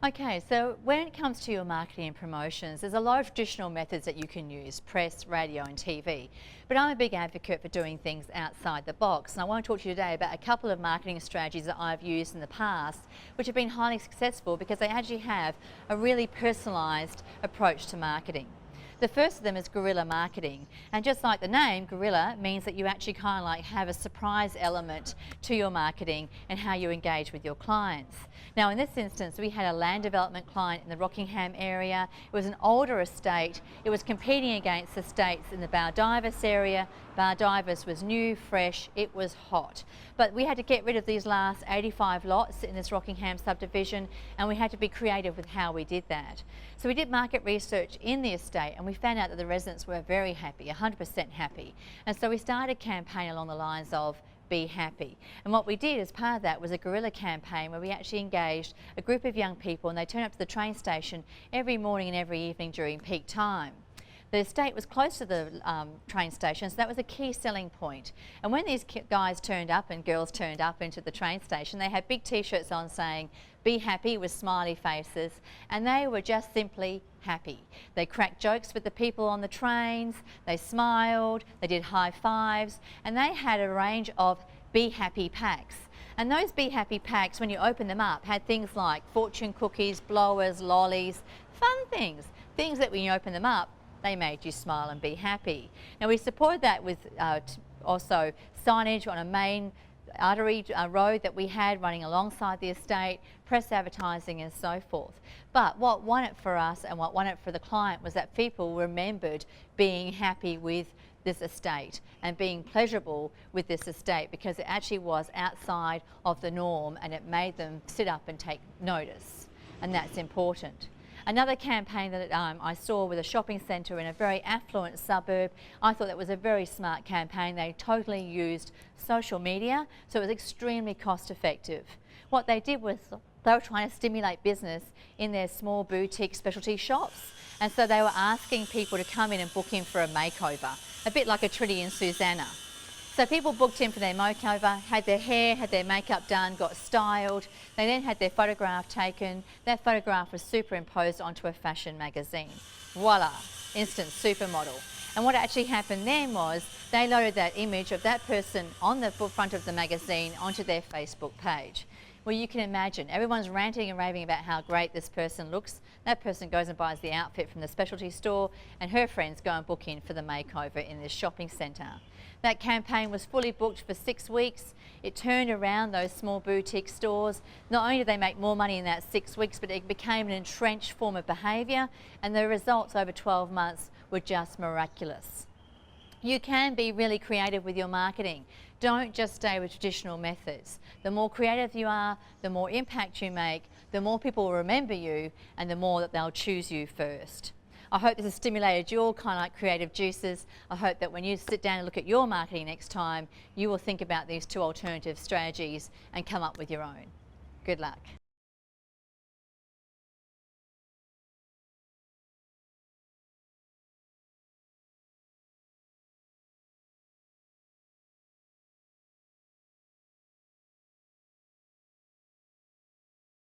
Okay, so when it comes to your marketing and promotions, there's a lot of traditional methods that you can use, press, radio and TV. But I'm a big advocate for doing things outside the box. And I want to talk to you today about a couple of marketing strategies that I've used in the past, which have been highly successful because they actually have a really personalised approach to marketing. The first of them is guerrilla marketing, and just like the name, guerrilla means that you actually kind of like have a surprise element to your marketing and how you engage with your clients. Now in this instance we had a land development client in the Rockingham area. It was an older estate. It was competing against estates in the Baldivis area. Baldivis was new, fresh, it was hot. But we had to get rid of these last 85 lots in this Rockingham subdivision, and we had to be creative with how we did that. So we did market research in the estate and we found out that the residents were very happy, 100% happy. And so we started a campaign along the lines of Be Happy. And what we did as part of that was a guerrilla campaign where we actually engaged a group of young people, and they turned up to the train station every morning and every evening during peak time. The estate was close to the train station, so that was a key selling point. And when these guys turned up and girls turned up into the train station, they had big t-shirts on saying Be Happy with smiley faces, and they were just simply happy. They cracked jokes with the people on the trains, they smiled, they did high fives, and they had a range of Be Happy packs. And those Be Happy packs, when you open them up, had things like fortune cookies, blowers, lollies, fun things that when you open them up, they made you smile and be happy. Now we supported that with also signage on a main artery road that we had running alongside the estate, press advertising and so forth. But what won it for us and what won it for the client was that people remembered being happy with this estate and being pleasurable with this estate because it actually was outside of the norm and it made them sit up and take notice, and that's important. Another campaign that I saw with a shopping centre in a very affluent suburb, I thought that was a very smart campaign. They totally used social media, so it was extremely cost effective. What they did was they were trying to stimulate business in their small boutique specialty shops, and so they were asking people to come in and book in for a makeover, a bit like a Trinity and Susanna. So people booked in for their makeover, had their hair, had their makeup done, got styled. They then had their photograph taken. That photograph was superimposed onto a fashion magazine. Voila, instant supermodel. And what actually happened then was they loaded that image of that person on the front of the magazine onto their Facebook page. Well, you can imagine, everyone's ranting and raving about how great this person looks. That person goes and buys the outfit from the specialty store, and her friends go and book in for the makeover in this shopping centre. That campaign was fully booked for 6 weeks. It turned around those small boutique stores. Not only did they make more money in that 6 weeks, but it became an entrenched form of behaviour, and the results over 12 months were just miraculous. You can be really creative with your marketing. Don't just stay with traditional methods. The more creative you are, the more impact you make, the more people will remember you, and the more that they'll choose you first. I hope this has stimulated your kind of like creative juices. I hope that when you sit down and look at your marketing next time, you will think about these two alternative strategies and come up with your own. Good luck.